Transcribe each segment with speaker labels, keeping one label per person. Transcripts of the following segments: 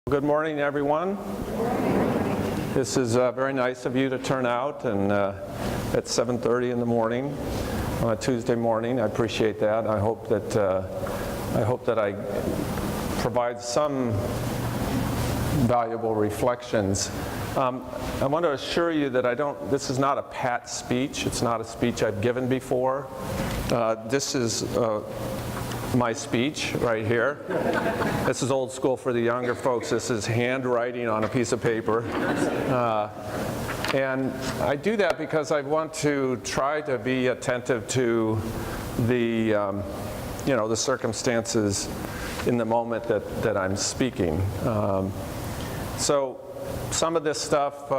Speaker 1: Good morning, everyone. This is very nice of you to turn out and at 7:30 in the morning on a Tuesday morning. I appreciate that. I hope that I provide some valuable reflections. I want to assure you that this is not a pat speech. It's not a speech I've given before. This is my speech right here. This is old school for the younger folks. This is handwriting on a piece of paper. And I do that because I want to try to be attentive to the, the circumstances in the moment that I'm speaking. So some of this stuff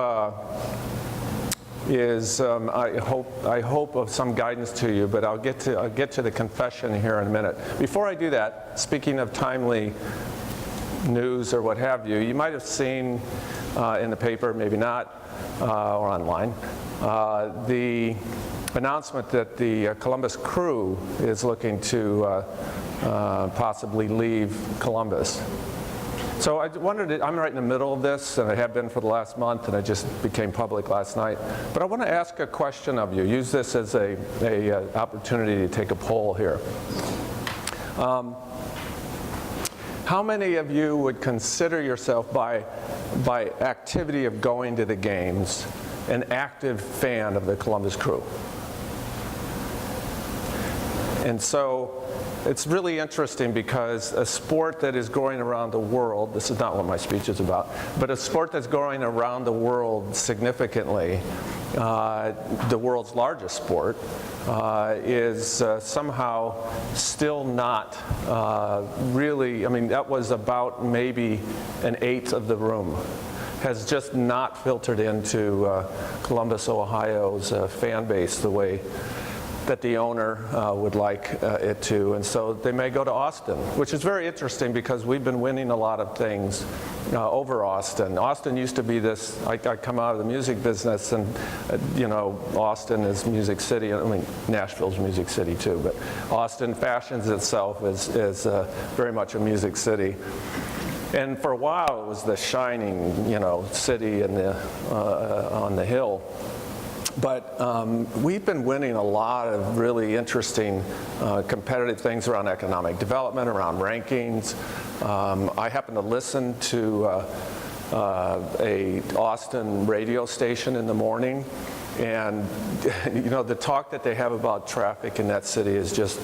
Speaker 1: is I hope of some guidance to you, but I'll get to the confession here in a minute. Before I do that, speaking of timely news or what have you, you might have seen in the paper, maybe not, or online, the announcement that the Columbus crew is looking to possibly leave Columbus. So I wondered, I'm right in the middle of this, and I have been for the last month, and it just became public last night. But I want to ask a question of you. Use this as a opportunity to take a poll here. How many of you would consider yourself, by activity of going to the games, an active fan of the Columbus crew? And so it's really interesting because a sport that is growing around the world, this is not what my speech is about, but a sport that's growing around the world significantly, the world's largest sport, is somehow still not really, that was about maybe an eighth of the room, has just not filtered into Columbus, Ohio's fan base the way that the owner would like it to, and so they may go to Austin, which is very interesting because we've been winning a lot of things over Austin. Austin used to be this, I come out of the music business, and Austin is Music City. Nashville's Music City too, but Austin fashions itself as very much a music city. And for a while it was the shining, city in on the hill. But we've been winning a lot of really interesting competitive things around economic development, around rankings. I happen to listen to a Austin radio station in the morning, and the talk that they have about traffic in that city is just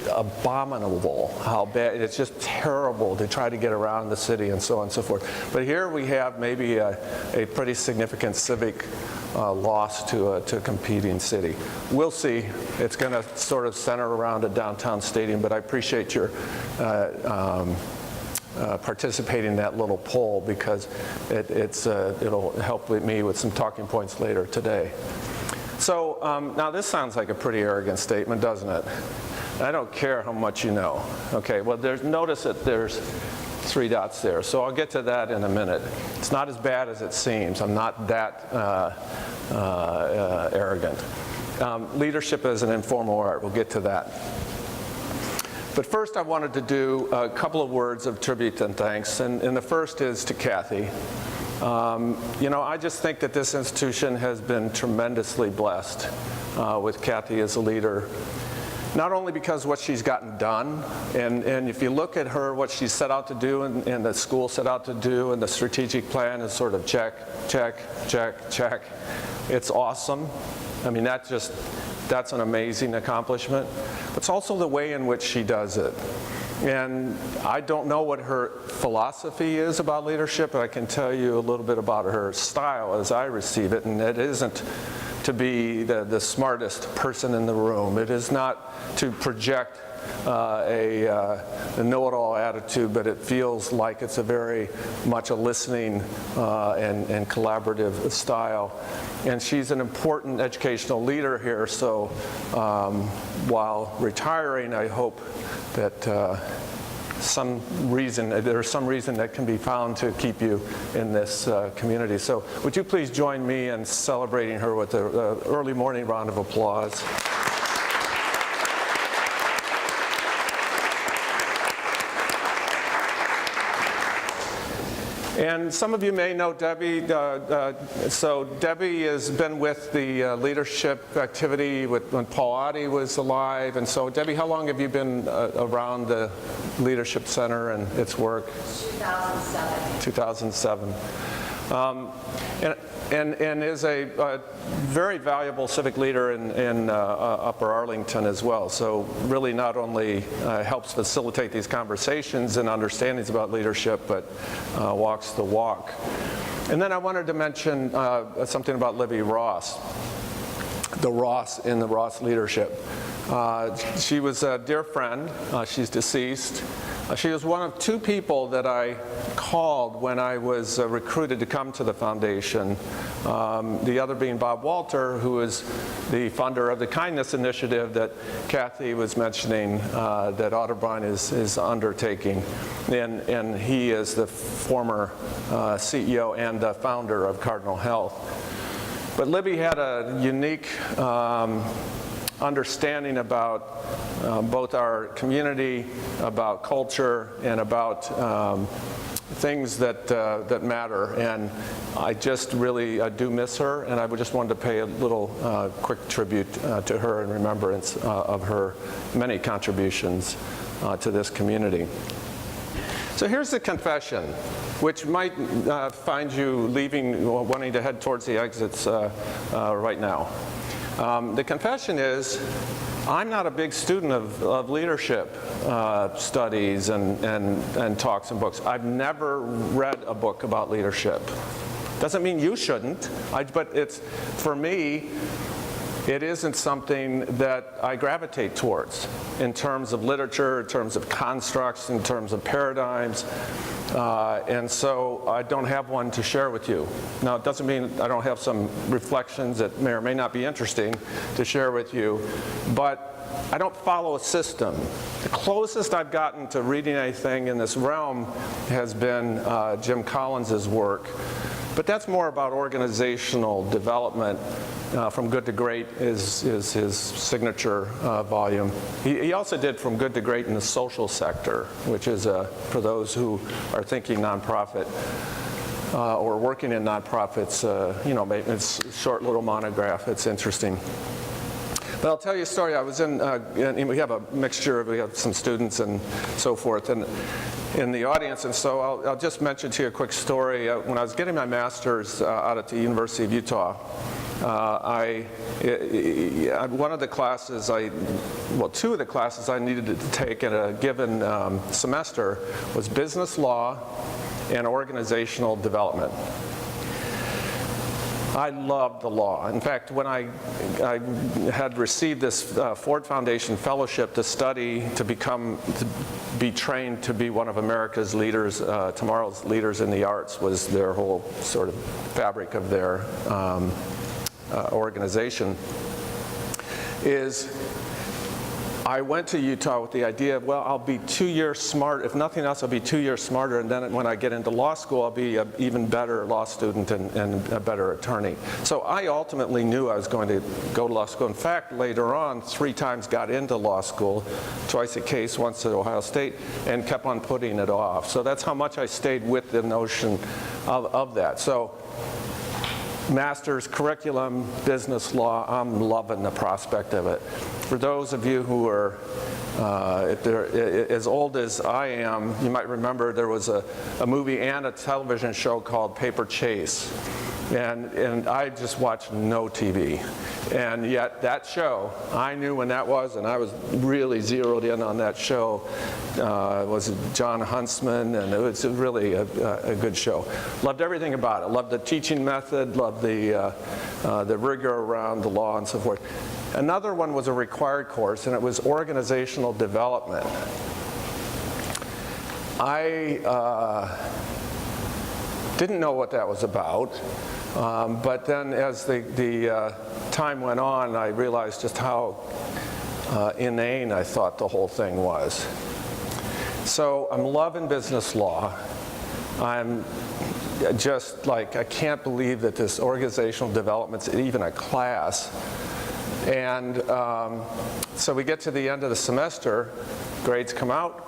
Speaker 1: abominable. How bad, it's just terrible to try to get around the city and so on and so forth. But here we have maybe a pretty significant civic loss to a competing city. We'll see. It's going to sort of center around a downtown stadium, but I appreciate your participating in that little poll because it'll help me with some talking points later today. So now this sounds like a pretty arrogant statement, doesn't it? I don't care how much you know. Okay, well notice that there's 3 dots there, so I'll get to that in a minute. It's not as bad as it seems. I'm not that arrogant. Leadership is an informal art. We'll get to that. But first I wanted to do a couple of words of tribute and thanks, and the first is to Kathy. I just think that this institution has been tremendously blessed with Kathy as a leader. Not only because what she's gotten done, and if you look at her, what she set out to do and the school set out to do, and the strategic plan is sort of check, check, check, check. It's awesome. That's an amazing accomplishment. It's also the way in which she does it. And I don't know what her philosophy is about leadership, but I can tell you a little bit about her style as I receive it, and it isn't to be the smartest person in the room. It is not to project a know-it-all attitude, but it feels like it's a very much a listening and collaborative style. And she's an important educational leader here, so while retiring, I hope that there's some reason that can be found to keep you in this community. So would you please join me in celebrating her with an early morning round of applause. And some of you may know Debbie. So Debbie has been with the leadership activity when Paul Oddie was alive. And so Debbie, how long have you been around the Leadership Center and its work?
Speaker 2: 2007.
Speaker 1: 2007. And is a very valuable civic leader in Upper Arlington as well. So really not only helps facilitate these conversations and understandings about leadership, but walks the walk. And then I wanted to mention something about Libby Ross, the Ross in the Ross leadership. She was a dear friend. She's deceased. She was one of two people that I called when I was recruited to come to the foundation. The other being Bob Walter, who is the funder of the Kindness Initiative that Kathy was mentioning that Otterbein is undertaking. And he is the former CEO and the founder of Cardinal Health. But Libby had a unique understanding about both our community, about culture, and about things that matter. And I just really do miss her, and I just wanted to pay a little quick tribute to her in remembrance of her many contributions to this community. So here's the confession, which might find you wanting to head towards the exits right now. The confession is, I'm not a big student of leadership studies and talks and books. I've never read a book about leadership. Doesn't mean you shouldn't, but for me, it isn't something that I gravitate towards in terms of literature, in terms of constructs, in terms of paradigms. And so I don't have one to share with you. Now, it doesn't mean I don't have some reflections that may or may not be interesting to share with you, but I don't follow a system. The closest I've gotten to reading anything in this realm has been Jim Collins's work. But that's more about organizational development. From Good to Great is his signature volume. He also did From Good to Great in the Social Sector, which is for those who are thinking nonprofit or working in nonprofits. Maybe it's a short little monograph. It's interesting. But I'll tell you a story. I was and we have a mixture. We have some students and so forth, and in the audience, and so I'll just mention to you a quick story. When I was getting my master's out at the University of Utah, one of the classes two of the classes I needed to take in a given semester was business law and organizational development. I loved the law. In fact, when I had received this Ford Foundation fellowship to study, to be trained to be one of America's leaders, tomorrow's leaders in the arts was their whole sort of fabric of their organization, I went to Utah with the idea of, well, I'll be 2 years smart. If nothing else, I'll be 2 years smarter, and then when I get into law school, I'll be an even better law student and a better attorney. So I ultimately knew I was going to go to law school. In fact, later on, 3 times got into law school, twice at Case, once at Ohio State, and kept on putting it off. So that's how much I stayed with the notion of that. So master's curriculum, business law, I'm loving the prospect of it. For those of you who are if they're as old as I am, you might remember there was a movie and a television show called Paper Chase. And I just watched no TV. And yet that show, I knew when that was, and I was really zeroed in on that show. It was John Huntsman, and it was really a good show. Loved everything about it. Loved the teaching method, loved the rigor around the law and so forth. Another one was a required course, and it was organizational development. I didn't know what that was about. But then as the time went on, I realized just how inane I thought the whole thing was. So I'm loving business law. I'm just like, I can't believe that this organizational development's even a class. And so we get to the end of the semester, grades come out,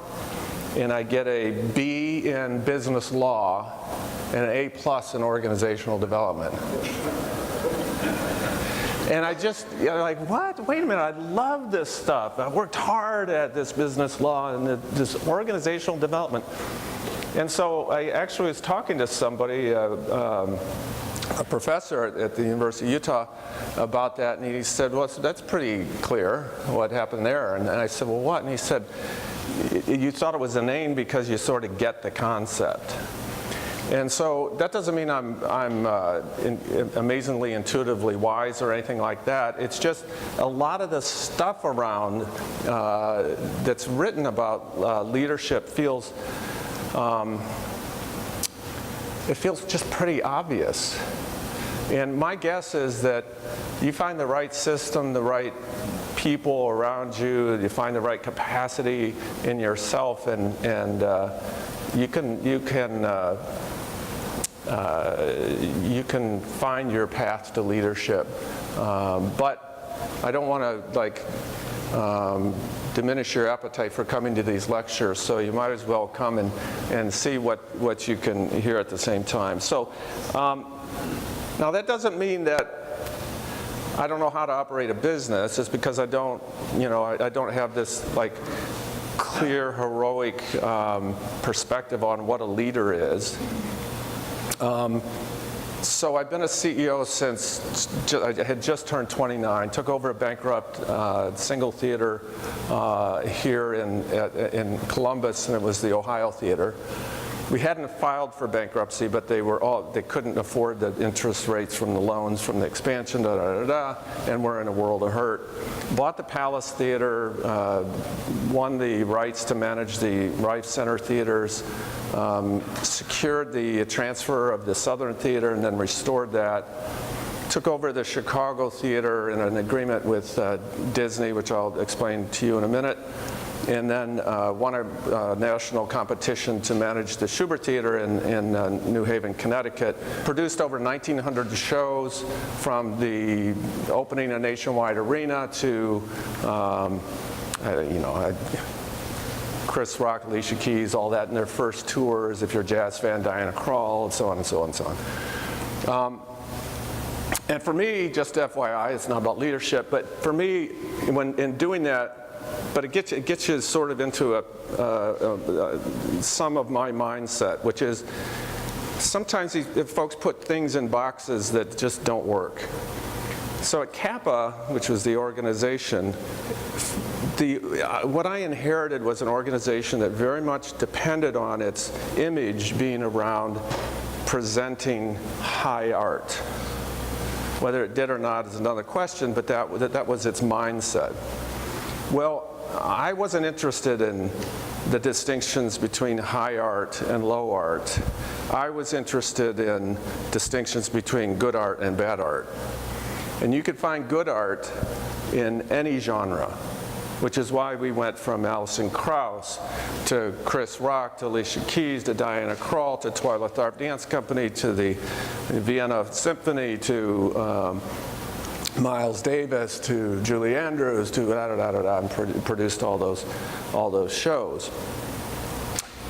Speaker 1: and I get a B in business law and an A+ in organizational development. And I just, like, what? Wait a minute, I love this stuff. I worked hard at this business law and this organizational development. And so I actually was talking to somebody, a professor at the University of Utah, about that, and he said, well, that's pretty clear what happened there. And I said, well, what? And he said, you thought it was a name because you sort of get the concept. And so that doesn't mean I'm amazingly intuitively wise or anything like that. It's just a lot of the stuff around that's written about leadership feels it feels just pretty obvious. And my guess is that you find the right system, the right people around you, you find the right capacity in yourself, and you can find your path to leadership. But I don't want to diminish your appetite for coming to these lectures, so you might as well come and see what you can hear at the same time. So now that doesn't mean that I don't know how to operate a business. It's because I don't have this like clear, heroic perspective on what a leader is. So I've been a CEO since I had just turned 29, took over a bankrupt single theater here in Columbus, and it was the Ohio Theater. We hadn't filed for bankruptcy, but they couldn't afford the interest rates from the loans from the expansion, and we're in a world of hurt. Bought the Palace Theater, won the rights to manage the Rife Center theaters, secured the transfer of the Southern Theater and then restored that. Took over the Chicago Theater in an agreement with Disney, which I'll explain to you in a minute. And then won a national competition to manage the Schubert Theater in New Haven, Connecticut. Produced over 1,900 shows, from the opening a nationwide arena to, Chris Rock, Alicia Keys, all that in their first tours. If you're a jazz fan, Diana Krall, and so on and so on and so on. And for me, just FYI, it's not about leadership, but for me, in doing that, but it gets you sort of into some of my mindset, which is sometimes if folks put things in boxes that just don't work. So at Kappa, which was the organization, what I inherited was an organization that very much depended on its image being around presenting high art. Whether it did or not is another question, but that was its mindset. Well, I wasn't interested in the distinctions between high art and low art. I was interested in distinctions between good art and bad art. And you could find good art in any genre, which is why we went from Alison Krauss to Chris Rock to Alicia Keys to Diana Krall to Twyla Tharp Dance Company to the Vienna Symphony to Miles Davis to Julie Andrews to and produced all those shows.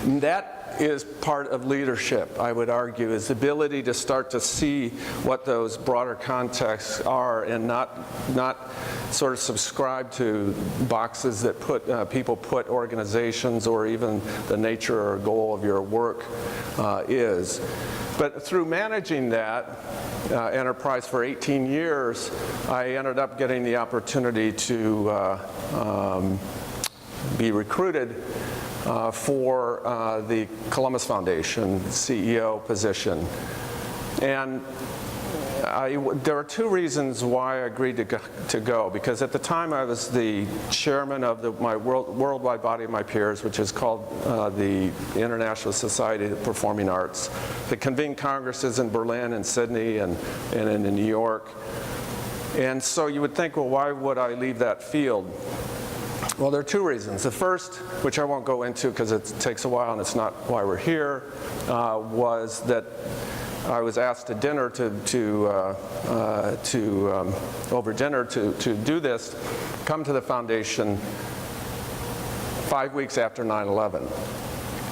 Speaker 1: And that is part of leadership, I would argue, is the ability to start to see what those broader contexts are and not sort of subscribe to boxes that people put organizations or even the nature or goal of your work is. But through managing that enterprise for 18 years, I ended up getting the opportunity to be recruited for the Columbus Foundation CEO position. And there are two reasons why I agreed to go, because at the time I was the chairman of my worldwide body of my peers, which is called the International Society of Performing Arts. They convene congresses in Berlin and Sydney and in New York. And so you would think, well, why would I leave that field? Well, there are two reasons. The first, which I won't go into because it takes a while and it's not why we're here, was that I was asked to dinner over dinner to do this, come to the foundation 5 weeks after 9/11.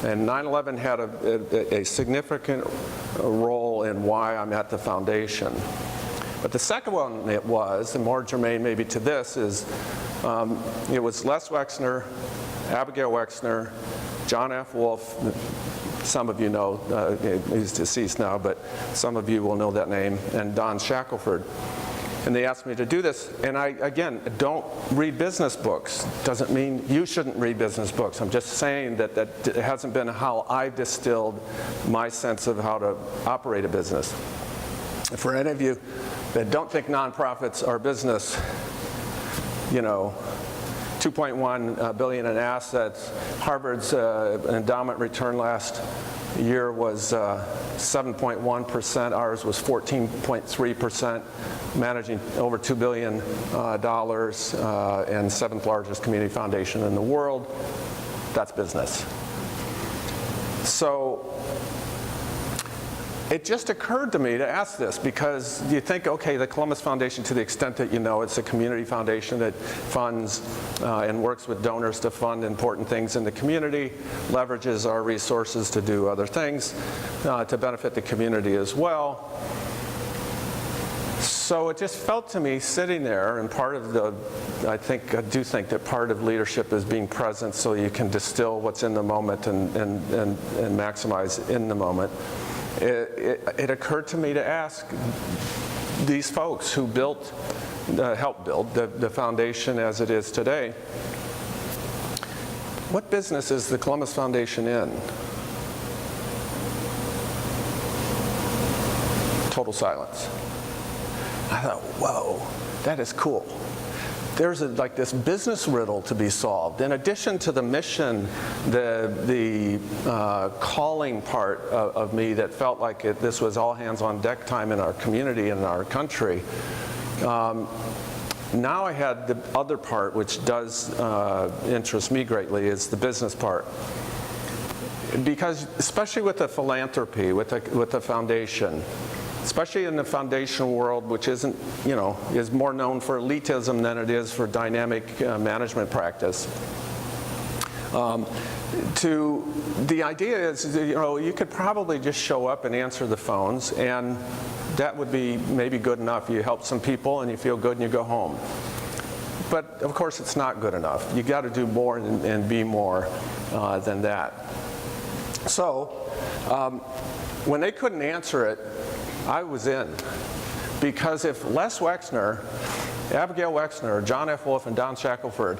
Speaker 1: And 9/11 had a significant role in why I'm at the foundation. But the second one it was, and more germane maybe to this, is it was Les Wexner, Abigail Wexner, John F. Wolfe. Some of you know, he's deceased now, but some of you will know that name, and Don Shackelford. And they asked me to do this, and I, again, don't read business books. Doesn't mean you shouldn't read business books. I'm just saying that it hasn't been how I've distilled my sense of how to operate a business. For any of you that don't think nonprofits are business, you know, 2.1 billion in assets. Harvard's endowment return last year was 7.1%. Ours was 14.3%, managing over $2 billion and seventh largest community foundation in the world. That's business. So it just occurred to me to ask this, because you think, okay, the Columbus Foundation, to the extent that you know, it's a community foundation that funds and works with donors to fund important things in the community, leverages our resources to do other things to benefit the community as well. So it just felt to me sitting there, and part of the, I do think that part of leadership is being present so you can distill what's in the moment and maximize in the moment. It occurred to me to ask these folks who helped build the foundation as it is today, what business is the Columbus Foundation in? Total silence. I thought, whoa, that is cool. There's like this business riddle to be solved. In addition to the mission, the calling part of me that felt like this was all hands on deck time in our community and in our country. Now I had the other part, which does interest me greatly, is the business part. Because especially with the philanthropy, with the foundation, especially in the foundation world, which isn't, you know, is more known for elitism than it is for dynamic management practice. The idea is, you know, you could probably just show up and answer the phones, and that would be maybe good enough. You help some people and you feel good and you go home. But of course it's not good enough. You got to do more and be more than that. So when they couldn't answer it, I was in. Because if Les Wexner, Abigail Wexner, John F. Wolfe, and Don Shackelford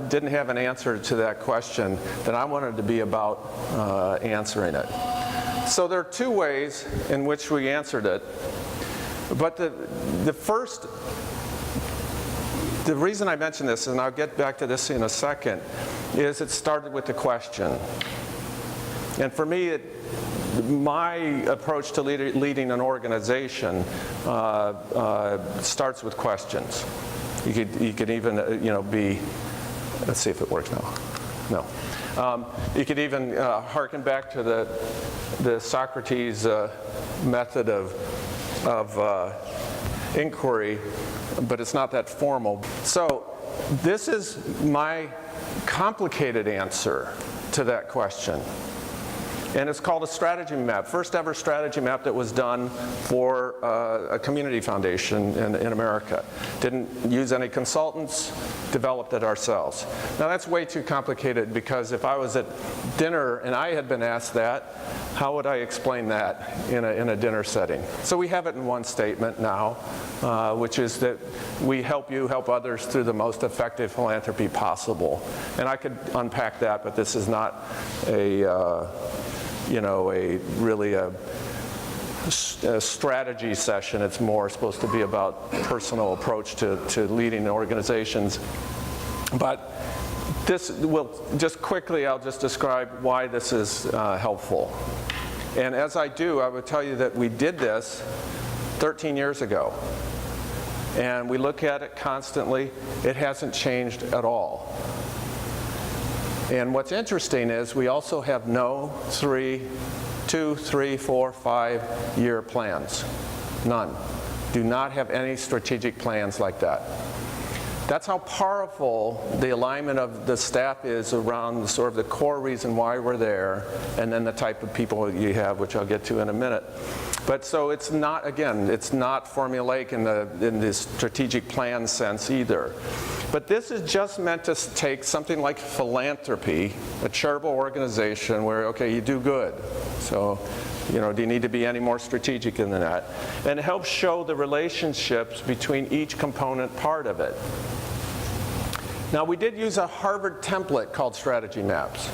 Speaker 1: didn't have an answer to that question, then I wanted to be about answering it. So there are two ways in which we answered it. But the reason I mention this, and I'll get back to this in a second, is it started with the question. And for me, my approach to leading an organization starts with questions. You could even, you know, let's see if it works now. No. You could even hearken back to the Socrates method of inquiry, but it's not that formal. So this is my complicated answer to that question. And it's called a strategy map. First ever strategy map that was done for a community foundation in America. Didn't use any consultants, developed it ourselves. Now that's way too complicated, because if I was at dinner and I had been asked that, how would I explain that in a dinner setting? So we have it in one statement now, which is that we help you help others through the most effective philanthropy possible. And I could unpack that, but this is not really a strategy session. It's more supposed to be about personal approach to leading organizations. But this will just quickly, I'll just describe why this is helpful. And as I do, I would tell you that we did this 13 years ago. And we look at it constantly. It hasn't changed at all. And what's interesting is we also have no 2, 3, 4, 5-year plans. None. Do not have any strategic plans like that. That's how powerful the alignment of the staff is around sort of the core reason why we're there, and then the type of people you have, which I'll get to in a minute. But so it's not, again, it's not formulaic in the strategic plan sense either. But this is just meant to take something like philanthropy, a charitable organization where, okay, you do good. So, you know, do you need to be any more strategic than that? And help show the relationships between each component part of it. Now, we did use a Harvard template called strategy maps.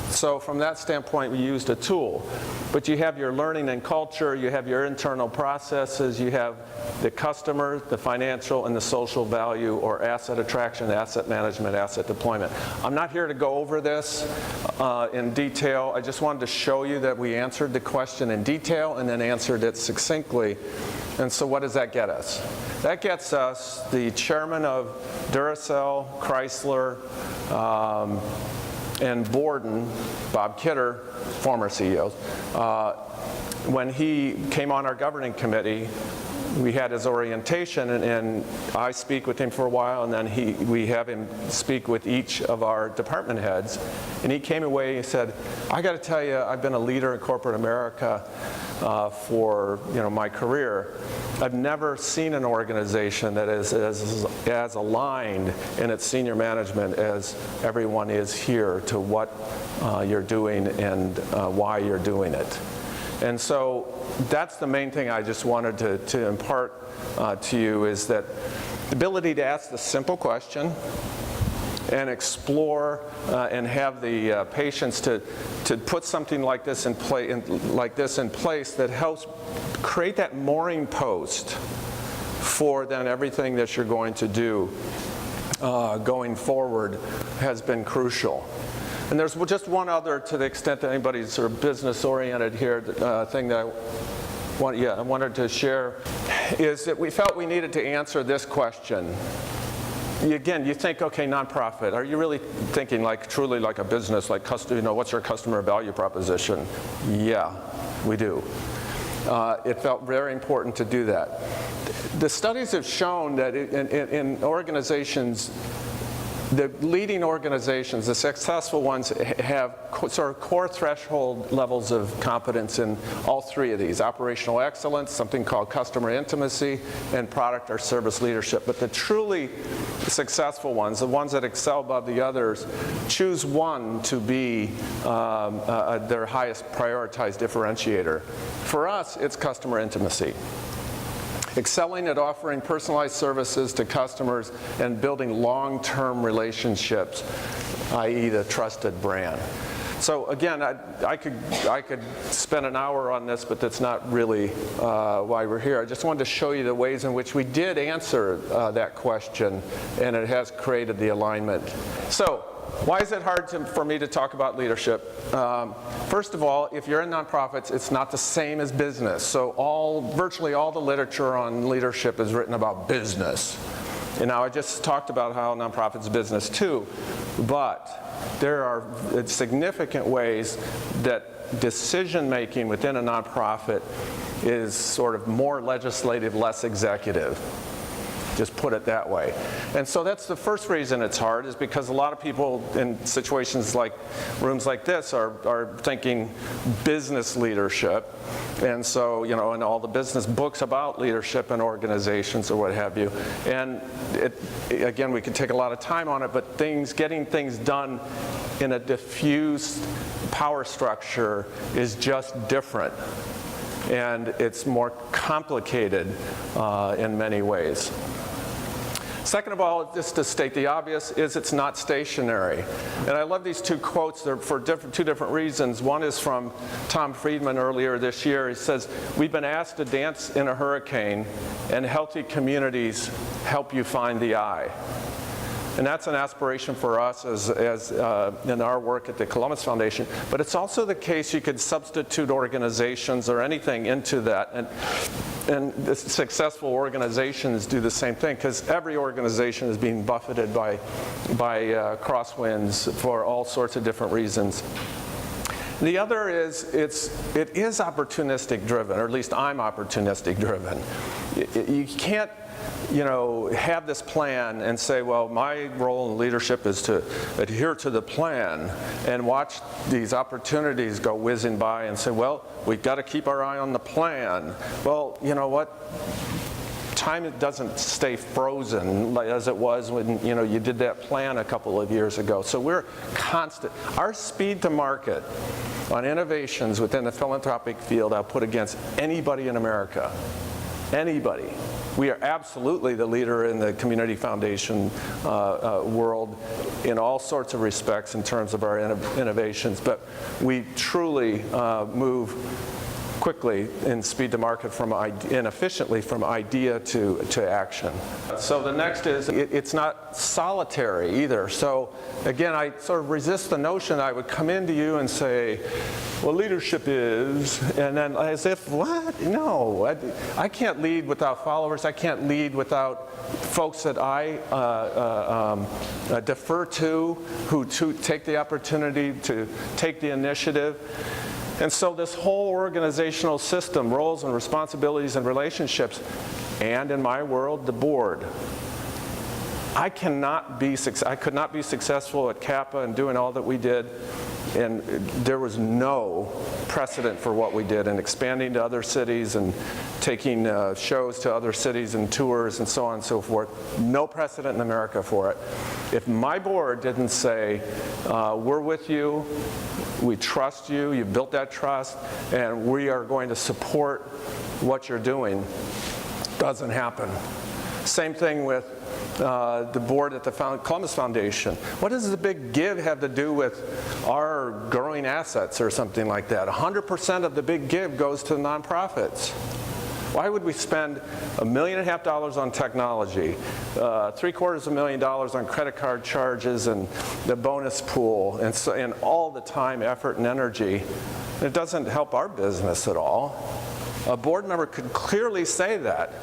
Speaker 1: So from that standpoint, we used a tool. But you have your learning and culture, you have your internal processes, you have the customer, the financial, and the social value, or asset attraction, asset management, asset deployment. I'm not here to go over this in detail. I just wanted to show you that we answered the question in detail and then answered it succinctly. And so what does that get us? That gets us the chairman of Duracell, Chrysler, and Borden, Bob Kidder, former CEOs, when he came on our governing committee, we had his orientation, and I speak with him for a while, and then we have him speak with each of our department heads. And he came away and said, I got to tell you, I've been a leader in corporate America for my career. I've never seen an organization that is as aligned in its senior management as everyone is here to what you're doing and why you're doing it. And so that's the main thing I just wanted to impart to you, is that the ability to ask the simple question and explore and have the patience to put something like this in place that helps create that mooring post for then everything that you're going to do going forward has been crucial. And there's just one other, to the extent that anybody's sort of business-oriented here, thing that I wanted to share, is that we felt we needed to answer this question. Again, you think, okay, nonprofit. Are you really thinking truly like a business, like what's your customer value proposition? Yeah, we do. It felt very important to do that. The studies have shown that in organizations, the leading organizations, the successful ones, have sort of core threshold levels of competence in all three of these: operational excellence, something called customer intimacy, and product or service leadership. But the truly successful ones, the ones that excel above the others, choose one to be their highest prioritized differentiator. For us, it's customer intimacy. Excelling at offering personalized services to customers and building long-term relationships, i.e. the trusted brand. So again, I could spend an hour on this, but that's not really why we're here. I just wanted to show you the ways in which we did answer that question, and it has created the alignment. So, why is it hard for me to talk about leadership? First of all, if you're in nonprofits, it's not the same as business. So virtually all the literature on leadership is written about business. And now I just talked about how nonprofits is business too, but there are significant ways that decision making within a nonprofit is sort of more legislative, less executive. Just put it that way. And so that's the first reason it's hard, is because a lot of people in situations like rooms like this are thinking business leadership. And so, and all the business books about leadership and organizations or what have you. And again, we could take a lot of time on it, but getting things done in a diffused power structure is just different. And it's more complicated in many ways. Second of all, just to state the obvious, is it's not stationary. And I love these two quotes. They're for two different reasons. One is from Tom Friedman earlier this year. He says, "We've been asked to dance in a hurricane, and healthy communities help you find the eye." And that's an aspiration for us as in our work at the Columbus Foundation. But it's also the case you could substitute organizations or anything into that. And the successful organizations do the same thing, because every organization is being buffeted by crosswinds for all sorts of different reasons. The other is it is opportunistic driven, or at least I'm opportunistic driven. You can't, have this plan and say, well, my role in leadership is to adhere to the plan, and watch these opportunities go whizzing by and say, well, we've got to keep our eye on the plan. Well, you know what? Time doesn't stay frozen as it was when you did that plan a couple of years ago. So we're constant. Our speed to market on innovations within the philanthropic field, I'll put against anybody in America. Anybody. We are absolutely the leader in the community foundation world in all sorts of respects in terms of our innovations, but we truly move quickly in speed to market and efficiently from idea to action. So the next is, it's not solitary either. So again, I sort of resist the notion I would come into you and say, well, leadership is, and then as if, what? No, I can't lead without followers. I can't lead without folks that I defer to, who take the opportunity to take the initiative. And so this whole organizational system, roles and responsibilities and relationships, and in my world, the board. I could not be successful at Kappa and doing all that we did, and there was no precedent for what we did in expanding to other cities and taking shows to other cities and tours and so on and so forth. No precedent in America for it. If my board didn't say, we're with you, we trust you, you built that trust, and we are going to support what you're doing, doesn't happen. Same thing with the board at the Columbus Foundation. What does the big give have to do with our growing assets or something like that? 100% of the big give goes to nonprofits. Why would we spend $1.5 million on technology, $750,000 on credit card charges and the bonus pool, and all the time, effort, and energy? It doesn't help our business at all. A board member could clearly say that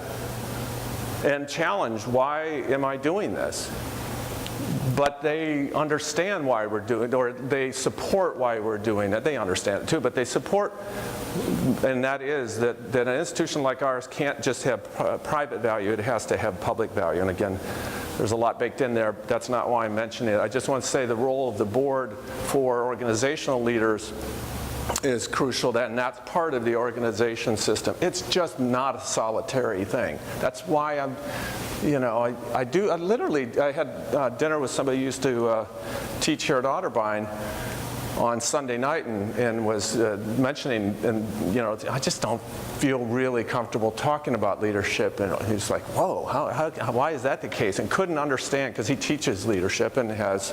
Speaker 1: and challenge, why am I doing this? But they understand why we're doing it, or they support why we're doing it. They understand it too, but they support, and that is that an institution like ours can't just have private value, it has to have public value. And again, there's a lot baked in there. That's not why I'm mentioning it. I just want to say the role of the board for organizational leaders is crucial, and that's part of the organization system. It's just not a solitary thing. That's why I'm, I had dinner with somebody who used to teach here at Otterbein on Sunday night and was mentioning, and I just don't feel really comfortable talking about leadership. And he's like, whoa, why is that the case? And couldn't understand, because he teaches leadership and has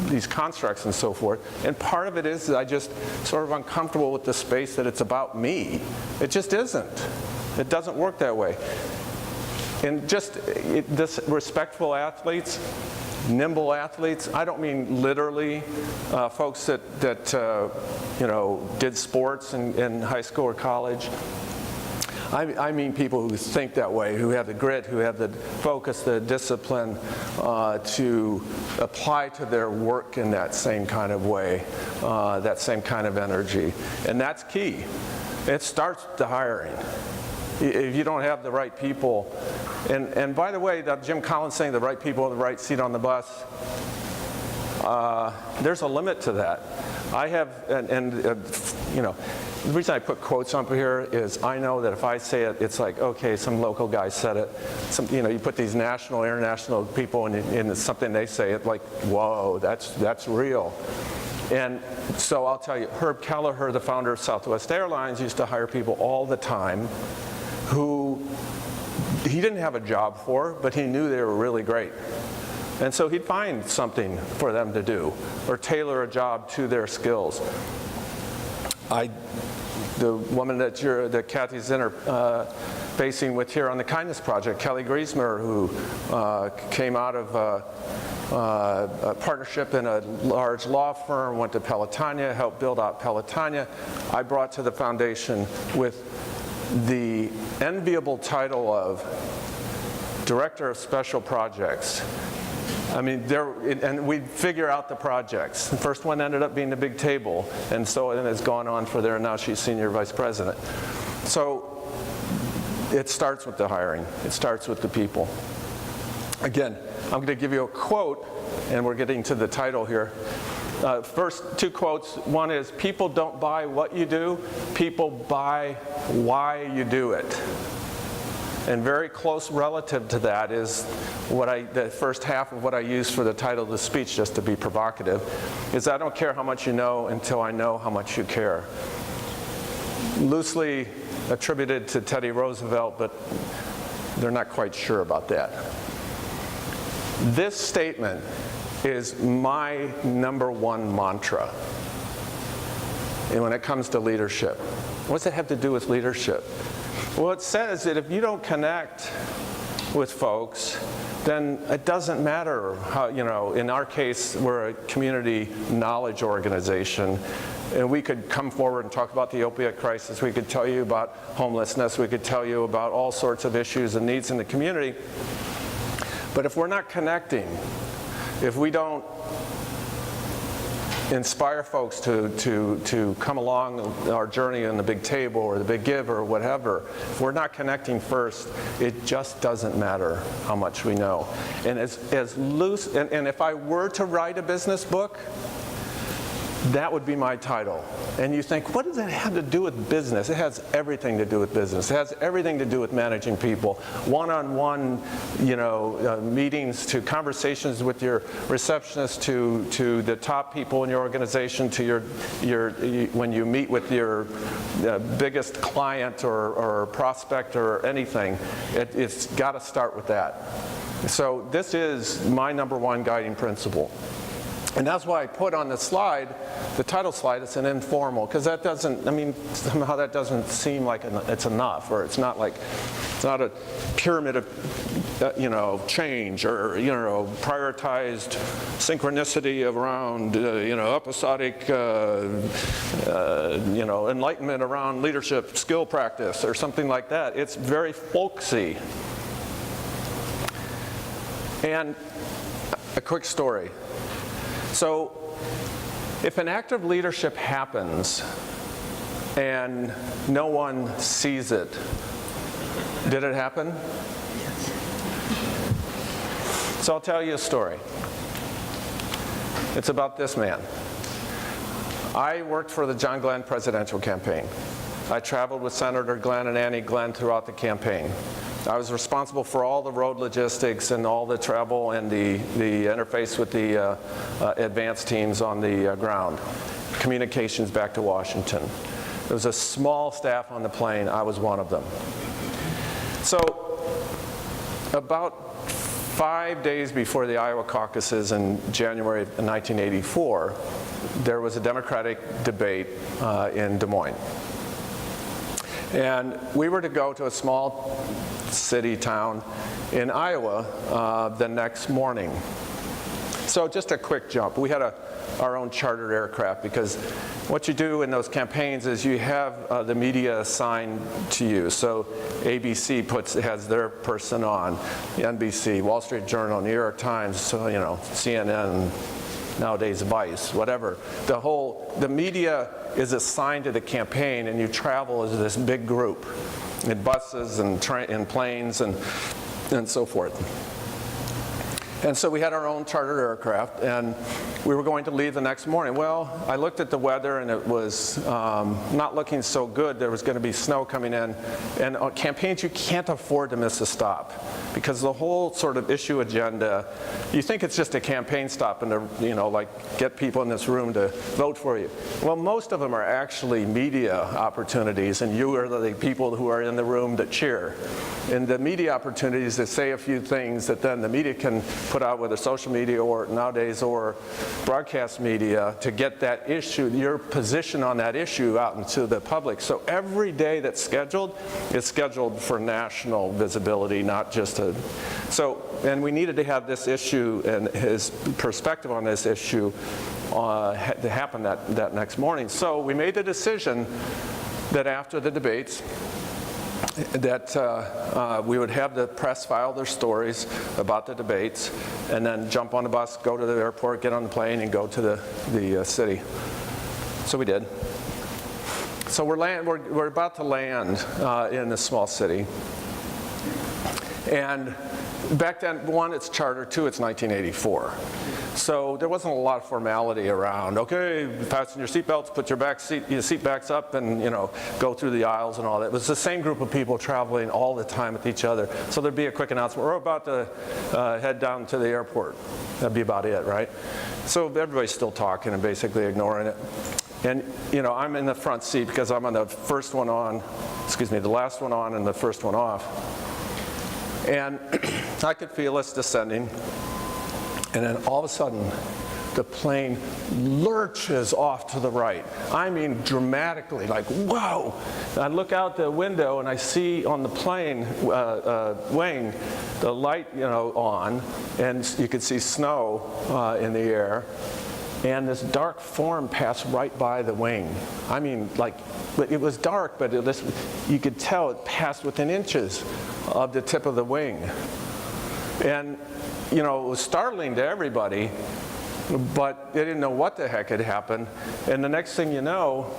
Speaker 1: these constructs and so forth. And part of it is I just sort of uncomfortable with the space that it's about me. It just isn't. It doesn't work that way. And just this respectful athletes, nimble athletes, I don't mean literally folks that did sports in high school or college. I mean people who think that way, who have the grit, who have the focus, the discipline to apply to their work in that same kind of way, that same kind of energy. And that's key. It starts with the hiring. If you don't have the right people, and by the way, that Jim Collins saying the right people in the right seat on the bus, there's a limit to that. I have, the reason I put quotes up here is I know that if I say it, it's like, okay, some local guy said it. You put these national, international people in something they say, it's like, whoa, that's real. And so I'll tell you, Herb Kelleher, the founder of Southwest Airlines, used to hire people all the time who he didn't have a job for, but he knew they were really great. And so he'd find something for them to do or tailor a job to their skills. The woman that Kathy's interfacing with here on the Kindness Project, Kelly Griesmer, who came out of a partnership in a large law firm, went to Pelotonia, helped build out Pelotonia. I brought to the foundation with the enviable title of Director of Special Projects. I mean, and we figure out the projects. The first one ended up being the big table, and so it has gone on for there, and now she's senior vice president. So it starts with the hiring. It starts with the people. Again, I'm going to give you a quote, and we're getting to the title here. First two quotes. One is, people don't buy what you do, people buy why you do it. And very close relative to that is the first half of what I use for the title of the speech, just to be provocative, is I don't care how much you know until I know how much you care. Loosely attributed to Teddy Roosevelt, but they're not quite sure about that. This statement is my number one mantra when it comes to leadership. What does it have to do with leadership? Well, it says that if you don't connect with folks, then it doesn't matter how, in our case, we're a community knowledge organization, and we could come forward and talk about the opiate crisis. We could tell you about homelessness. We could tell you about all sorts of issues and needs in the community. But if we're not connecting, if we don't inspire folks to come along our journey in the big table or the big give or whatever, if we're not connecting first, it just doesn't matter how much we know. And as loose, and if I were to write a business book, that would be my title. And you think, what does that have to do with business? It has everything to do with business. It has everything to do with managing people. One-on-one, meetings, to conversations with your receptionist, to the top people in your organization, to when you meet with your biggest client or prospect or anything. It's got to start with that. So this is my number one guiding principle. And that's why I put on the slide, the title slide, it's an informal, because that doesn't, somehow that doesn't seem like it's enough, or it's not a pyramid of, change, or, prioritized synchronicity around, episodic, enlightenment around leadership skill practice, or something like that. It's very folksy. And a quick story. So, if an act of leadership happens and no one sees it, did it happen? Yes. So I'll tell you a story. It's about this man. I worked for the John Glenn presidential campaign. I traveled with Senator Glenn and Annie Glenn throughout the campaign. I was responsible for all the road logistics and all the travel and the interface with the advance teams on the ground, communications back to Washington. There was a small staff on the plane. I was one of them. So about 5 days before the Iowa caucuses in January of 1984, there was a Democratic debate in Des Moines. And we were to go to a small city town in Iowa the next morning. So just a quick jump. We had our own chartered aircraft, because what you do in those campaigns is you have the media assigned to you. So ABC has their person on, NBC, Wall Street Journal, New York Times, CNN, nowadays Vice, whatever. The media is assigned to the campaign, and you travel as this big group in buses and planes and so forth. And so we had our own chartered aircraft, and we were going to leave the next morning. Well, I looked at the weather, and it was not looking so good. There was going to be snow coming in. And on campaigns, you can't afford to miss a stop, because the whole sort of issue agenda, you think it's just a campaign stop and to, get people in this room to vote for you. Well, most of them are actually media opportunities, and you are the people who are in the room that cheer. And the media opportunities to say a few things that then the media can put out, whether social media or nowadays or broadcast media, to get that issue, your position on that issue out into the public. So every day that's scheduled is scheduled for national visibility, not just and we needed to have this issue and his perspective on this issue to happen that next morning. So we made the decision that after the debates, that we would have the press file their stories about the debates, and then jump on the bus, go to the airport, get on the plane, and go to the city. So we did. So we're about to land in this small city. And back then, one, it's charter, two, it's 1984. So there wasn't a lot of formality around, okay, fasten your seatbelts, put your seat backs up, and go through the aisles and all that. It was the same group of people traveling all the time with each other. So there'd be a quick announcement, we're about to head down to the airport. That'd be about it, right? So everybody's still talking and basically ignoring it. And I'm in the front seat because I'm on the first one on, the last one on and the first one off. And I could feel us descending. And then all of a sudden, the plane lurches off to the right. I mean, dramatically, like, whoa! I look out the window and I see on the plane wing the light, on, and you could see snow in the air. And this dark form passed right by the wing. I mean, it was dark, but you could tell it passed within inches of the tip of the wing. And it was startling to everybody, but they didn't know what the heck had happened. And the next thing you know,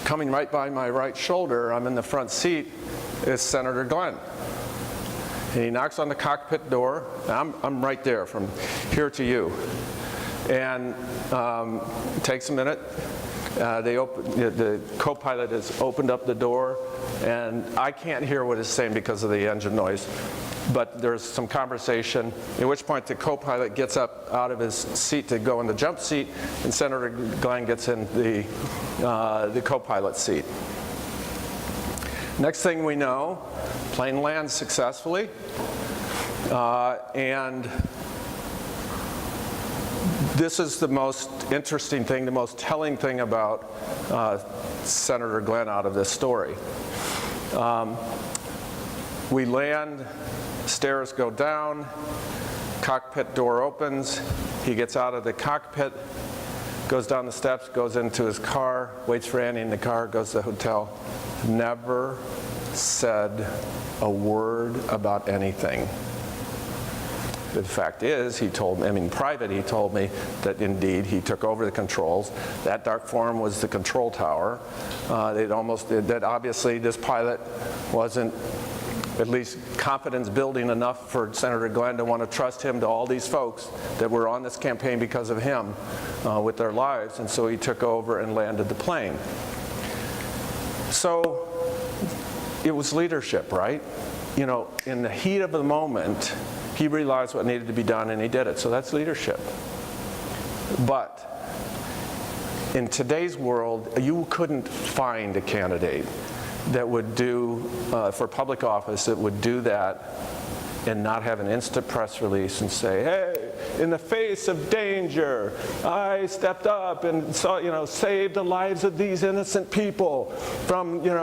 Speaker 1: coming right by my right shoulder, I'm in the front seat, is Senator Glenn. And he knocks on the cockpit door. I'm right there from here to you. And it takes a minute. The co-pilot has opened up the door, and I can't hear what he's saying because of the engine noise. But there's some conversation, at which point the co-pilot gets up out of his seat to go in the jump seat, and Senator Glenn gets in the co-pilot seat. Next thing we know, plane lands successfully, and this is the most interesting thing, the most telling thing about Senator Glenn out of this story. We land, stairs go down, cockpit door opens, he gets out of the cockpit, goes down the steps, goes into his car, waits for Annie in the car, goes to the hotel. Never said a word about anything. The fact is, he told me, in private, he told me that indeed he took over the controls. That dark form was the control tower. That obviously this pilot wasn't at least confidence building enough for Senator Glenn to want to trust him to all these folks that were on this campaign because of him with their lives. And so he took over and landed the plane. So it was leadership, right? In the heat of the moment, he realized what needed to be done and he did it. So that's leadership. But in today's world, you couldn't find a candidate that would do, for public office, that would do that and not have an instant press release and say, hey, in the face of danger, I stepped up and saved the lives of these innocent people from, it'd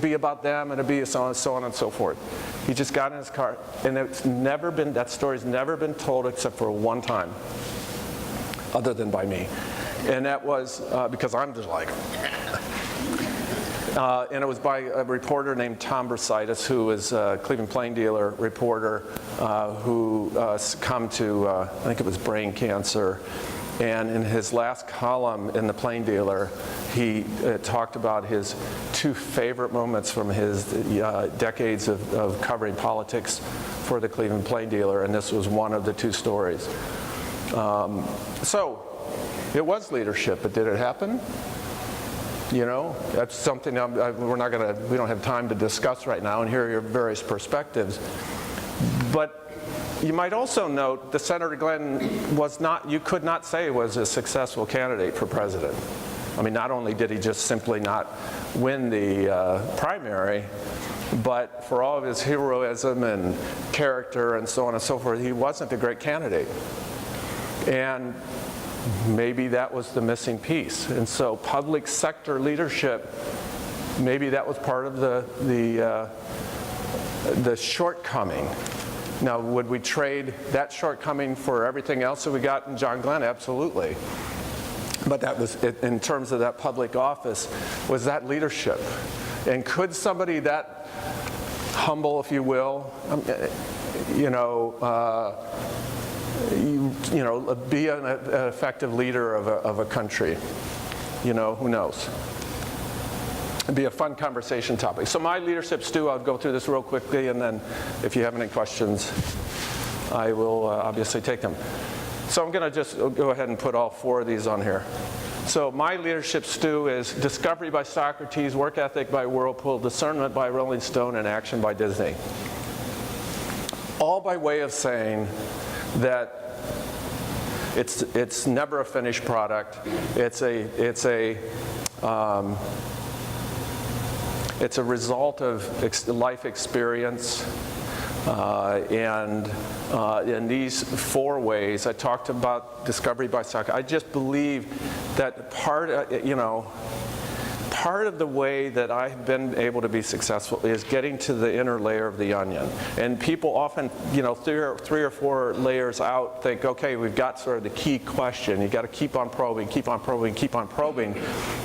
Speaker 1: be about them and it'd be so on and so forth. He just got in his car, and that story's never been told except for one time, other than by me. And that was because I'm just like, and it was by a reporter named Tom Brasitis, who is a Cleveland Plain Dealer reporter who succumbed to, I think it was brain cancer. And in his last column in the Plain Dealer, he talked about his two favorite moments from his decades of covering politics for the Cleveland Plain Dealer, and this was one of the two stories. So it was leadership, but did it happen? That's something we don't have time to discuss right now and hear your various perspectives. But you might also note that Senator Glenn you could not say was a successful candidate for president. Not only did he just simply not win the primary, but for all of his heroism and character and so on and so forth, he wasn't a great candidate. And maybe that was the missing piece. And so public sector leadership, maybe that was part of the shortcoming. Now, would we trade that shortcoming for everything else that we got in John Glenn? Absolutely. but that was, in terms of that public office, was that leadership. And could somebody that humble, if you will, be an effective leader of a country? Who knows? It'd be a fun conversation topic. So my leadership stew, I'll go through this real quickly, and then if you have any questions, I will obviously take them. So I'm going to just go ahead and put all 4 of these on here. So my leadership stew is discovery by Socrates, work ethic by Whirlpool, discernment by Rolling Stone, and action by Disney. All by way of saying that it's never a finished product. It's a result of life experience. And in these 4 ways, I talked about discovery by Socrates. I just believe that part of the way that I've been able to be successful is getting to the inner layer of the onion. And people often, 3 or 4 layers out think, okay, we've got sort of the key question. You've got to keep on probing, keep on probing, keep on probing.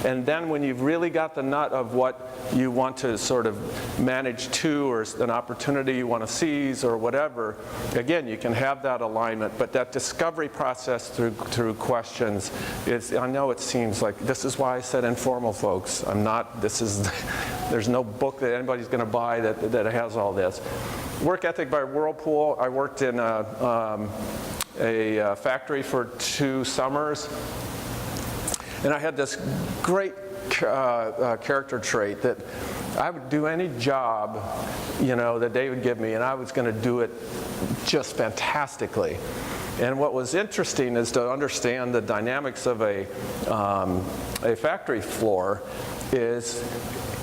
Speaker 1: And then when you've really got the nut of what you want to sort of manage to, or an opportunity you want to seize, or whatever, again, you can have that alignment. But that discovery process through questions is, I know it seems like, this is why I said informal, folks. There's no book that anybody's going to buy that has all this. Work ethic by Whirlpool. I worked in a factory for 2 summers, and I had this great character trait that I would do any job, that they would give me, and I was going to do it just fantastically. And what was interesting is to understand the dynamics of a factory floor is,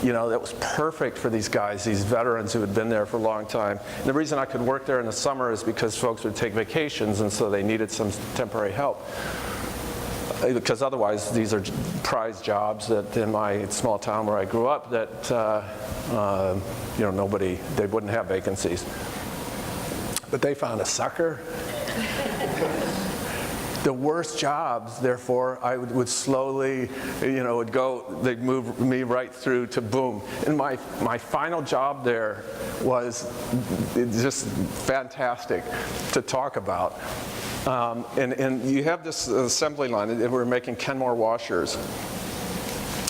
Speaker 1: that was perfect for these guys, these veterans who had been there for a long time. And the reason I could work there in the summer is because folks would take vacations, and so they needed some temporary help. Because otherwise, these are prized jobs that in my small town where I grew up, that they wouldn't have vacancies. But they found a sucker. The worst jobs, therefore, I would slowly, they'd move me right through to boom. And my final job there was just fantastic to talk about. And you have this assembly line, and we're making Kenmore washers.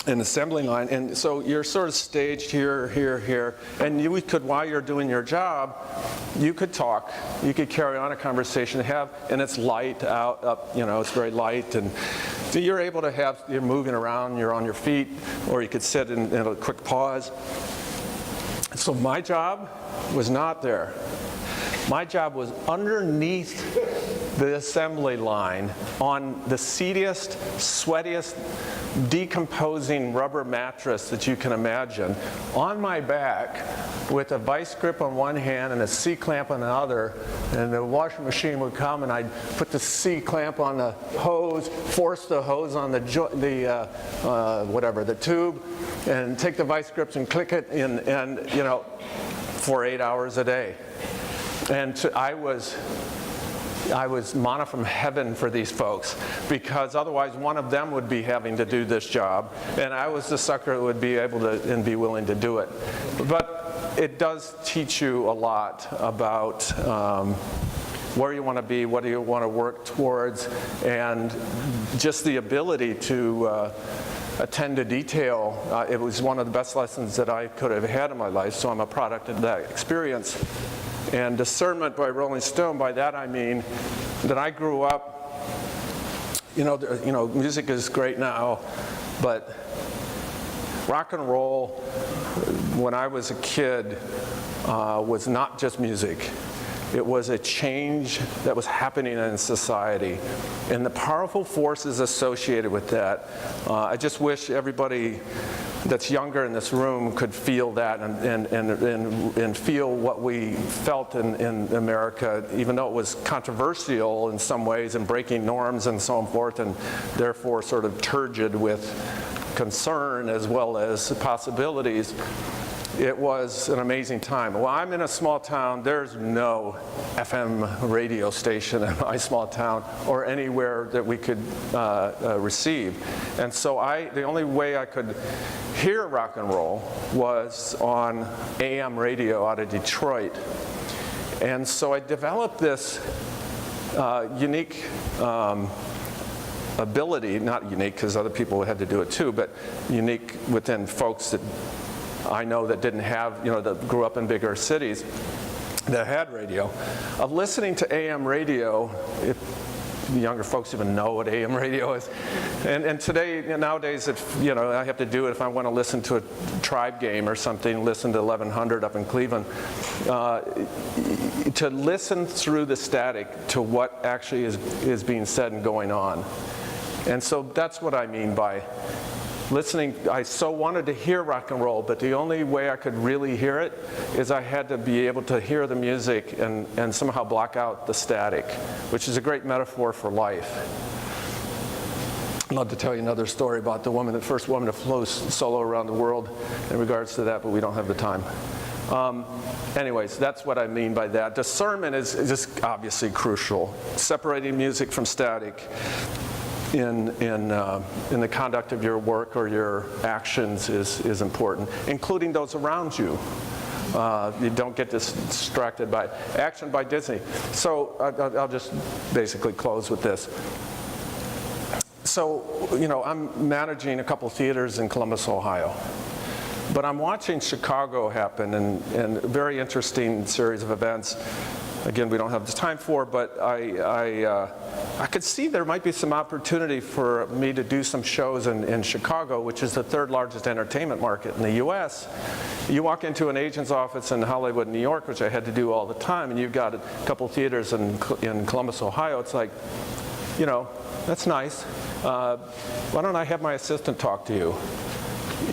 Speaker 1: An assembly line, and so you're sort of staged here, here, here, and you could, while you're doing your job, you could talk, you could carry on a conversation, and it's light up, it's very light, and so you're able to you're moving around, you're on your feet, or you could sit in a quick pause. So my job was not there. My job was underneath the assembly line on the seediest, sweatiest, decomposing rubber mattress that you can imagine, on my back with a vice grip on one hand and a C-clamp on the other, and the washing machine would come and I'd put the C-clamp on the hose, force the hose on the tube, and take the vice grips and click it in, and for 8 hours a day. And I was manna from heaven for these folks, because otherwise one of them would be having to do this job, and I was the sucker who would be able to and be willing to do it. But it does teach you a lot about where you want to be, what do you want to work towards, and just the ability to attend to detail. It was one of the best lessons that I could have had in my life, so I'm a product of that experience. And discernment by Rolling Stone, by that I mean that I grew up, music is great now, but rock and roll, when I was a kid, was not just music. It was a change that was happening in society, and the powerful forces associated with that. I just wish everybody that's younger in this room could feel that and feel what we felt in America, even though it was controversial in some ways and breaking norms and so forth, and therefore sort of turgid with concern as well as possibilities. it was an amazing time. Well, I'm in a small town. There's no FM radio station in my small town or anywhere that we could receive. And so the only way I could hear rock and roll was on AM radio out of Detroit. And so I developed this unique ability, not unique because other people had to do it too, but unique within folks that I know that didn't have, that grew up in bigger cities that had radio, of listening to AM radio, if the younger folks even know what AM radio is. And today, nowadays, if I have to do it if I want to listen to a Tribe game or something, listen to 1100 up in Cleveland, to listen through the static to what actually is being said and going on. And so that's what I mean by listening. I so wanted to hear rock and roll, but the only way I could really hear it is I had to be able to hear the music and somehow block out the static, which is a great metaphor for life. I'd love to tell you another story about the first woman to flow solo around the world in regards to that, but we don't have the time. Anyways, that's what I mean by that. Discernment is just obviously crucial. Separating music from static in the conduct of your work or your actions is important, including those around you. You don't get distracted by it. Action by Disney. So I'll just basically close with this. So, I'm managing a couple theaters in Columbus, Ohio. But I'm watching Chicago happen and a very interesting series of events. Again, we don't have the time for, but I could see there might be some opportunity for me to do some shows in Chicago, which is the third largest entertainment market in the U.S. You walk into an agent's office in Hollywood, New York, which I had to do all the time, and you've got a couple theaters in Columbus, Ohio. It's like, that's nice. Why don't I have my assistant talk to you?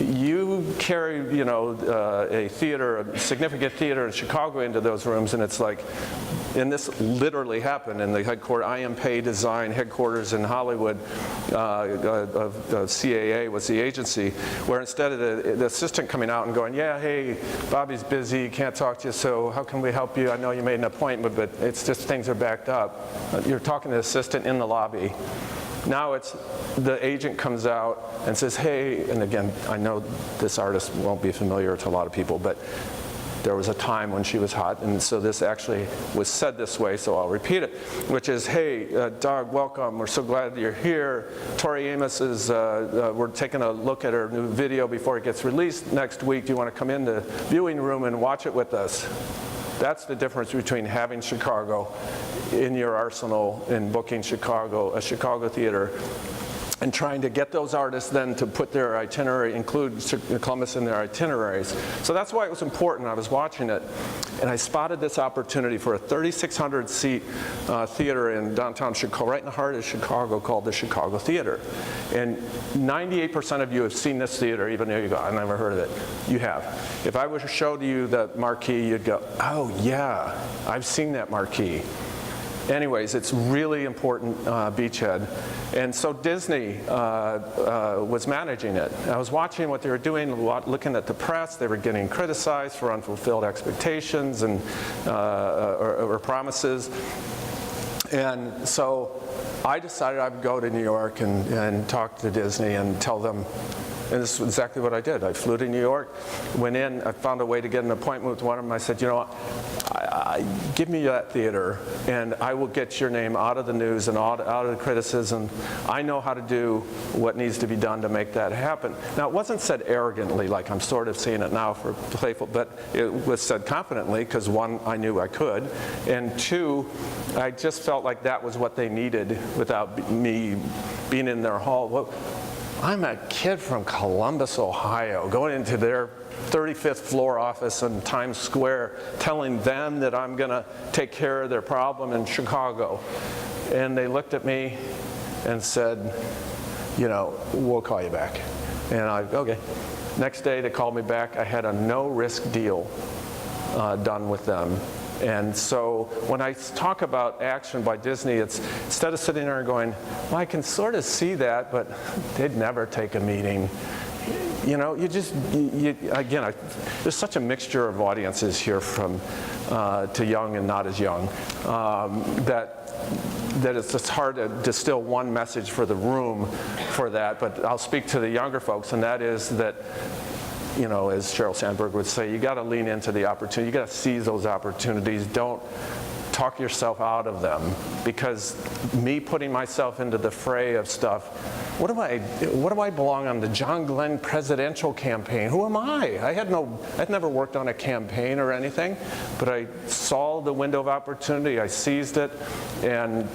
Speaker 1: You carry, a theater, a significant theater in Chicago into those rooms, and it's like, and this literally happened in the headquarters, IMPay Design headquarters in Hollywood of CAA was the agency, where instead of the assistant coming out and going, yeah, hey, Bobby's busy, can't talk to you, so how can we help you? I know you made an appointment, but it's just things are backed up. You're talking to the assistant in the lobby. Now it's the agent comes out and says, hey, and again, I know this artist won't be familiar to a lot of people, but there was a time when she was hot, and so this actually was said this way, so I'll repeat it, which is, hey, Doug, welcome. We're so glad you're here. Tori Amos is, we're taking a look at her new video before it gets released next week. Do you want to come in the viewing room and watch it with us? That's the difference between having Chicago in your arsenal and booking a Chicago theater, and trying to get those artists then to put their itinerary, include Columbus in their itineraries. So that's why it was important. I was watching it, and I spotted this opportunity for a 3,600 seat theater in downtown Chicago, right in the heart of Chicago, called the Chicago Theater. And 98% of you have seen this theater, even though you go, I've never heard of it. You have. If I were to show you the marquee, you'd go, oh yeah, I've seen that marquee. Anyways, it's really important beachhead. And so Disney was managing it. I was watching what they were doing, looking at the press. They were getting criticized for unfulfilled expectations and or promises. And so I decided I would go to New York and talk to Disney and tell them. And this is exactly what I did. I flew to New York, went in, I found a way to get an appointment with one of them. I said, give me that theater, and I will get your name out of the news and out of the criticism. I know how to do what needs to be done to make that happen. Now, it wasn't said arrogantly, like I'm sort of saying it now for playful, but it was said confidently, because one, I knew I could, and two, I just felt like that was what they needed without me being in their hall. Well, I'm a kid from Columbus, Ohio, going into their 35th floor office in Times Square, telling them that I'm going to take care of their problem in Chicago. And they looked at me and said, we'll call you back. And okay. Next day they called me back. I had a no-risk deal done with them. And so when I talk about action by Disney, it's instead of sitting there and going, well, I can sort of see that, but they'd never take a meeting. again, there's such a mixture of audiences here from to young and not as young that it's just hard to distill one message for the room for that. But I'll speak to the younger folks, and that is that, as Sheryl Sandberg would say, you got to lean into the opportunity. You got to seize those opportunities. Don't talk yourself out of them, because me putting myself into the fray of stuff, what do I belong on the John Glenn presidential campaign? Who am I? I'd never worked on a campaign or anything, but I saw the window of opportunity, I seized it, and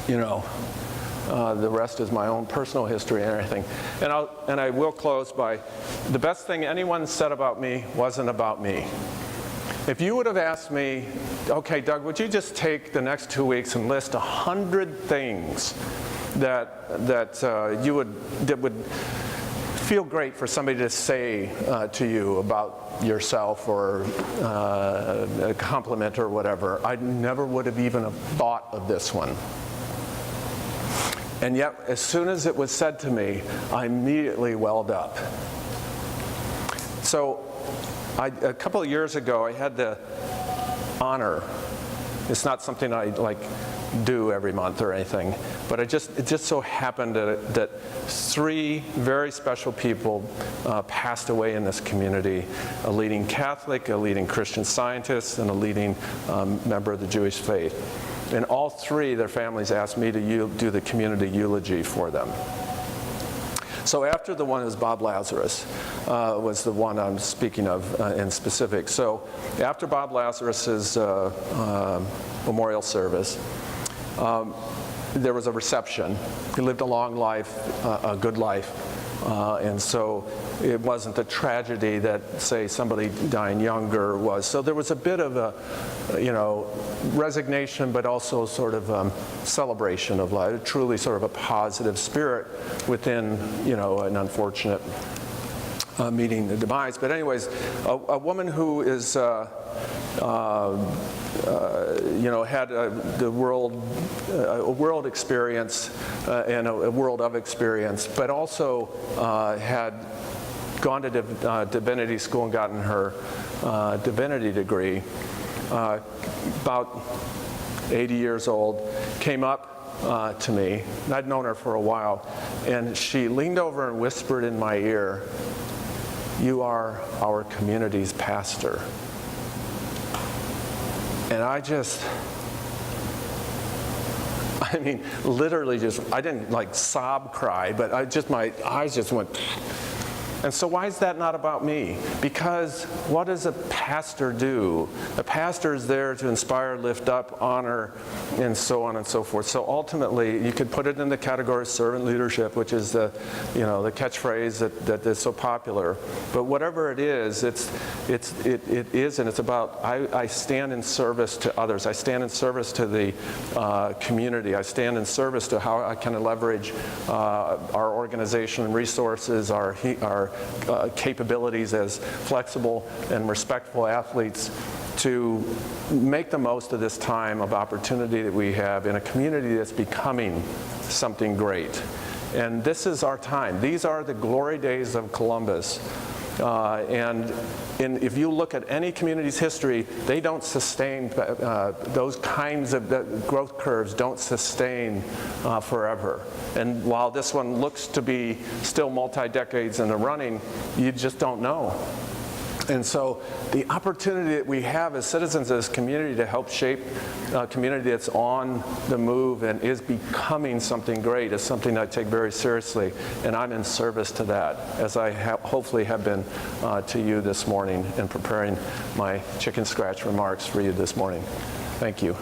Speaker 1: the rest is my own personal history and everything. And I will close by, the best thing anyone said about me wasn't about me. If you would have asked me, okay, Doug, would you just take the next 2 weeks and list 100 things that would feel great for somebody to say to you about yourself, or a compliment or whatever, I never would have even thought of this one. And yet, as soon as it was said to me, I immediately welled up. So, a couple of years ago, I had the honor. It's not something I do every month or anything, but it just so happened that 3 very special people passed away in this community: a leading Catholic, a leading Christian scientist, and a leading member of the Jewish faith. And all 3, their families asked me to do the community eulogy for them. So after the one is Bob Lazarus, was the one I'm speaking of in specific. So after Bob Lazarus's memorial service, there was a reception. He lived a long life, a good life, and so it wasn't the tragedy that, say, somebody dying younger was. So there was a bit of a, resignation, but also sort of celebration of life, truly sort of a positive spirit within, an unfortunate meeting the demise. But anyways, a woman who is, had a world experience and a world of experience, but also had gone to divinity school and gotten her divinity degree. About 80 years old, came up to me, and I'd known her for a while, and she leaned over and whispered in my ear, "You are our community's pastor." And literally I didn't sob cry, but my eyes just went. And so why is that not about me? Because what does a pastor do? A pastor is there to inspire, lift up, honor, and so on and so forth. So ultimately, you could put it in the category of servant leadership, which is the catchphrase that is so popular. But whatever it is, it is, and it's about I stand in service to others. I stand in service to the community. I stand in service to how I can leverage our organization and resources, our capabilities as flexible and respectful athletes to make the most of this time of opportunity that we have in a community that's becoming something great. And this is our time. These are the glory days of Columbus. If you look at any community's history, they don't sustain, those kinds of growth curves don't sustain forever. And while this one looks to be still multi-decades in the running, you just don't know. And so the opportunity that we have as citizens of this community to help shape a community that's on the move and is becoming something great is something I take very seriously, and I'm in service to that, as I hopefully have been to you this morning in preparing my chicken scratch remarks for you this morning. Thank you.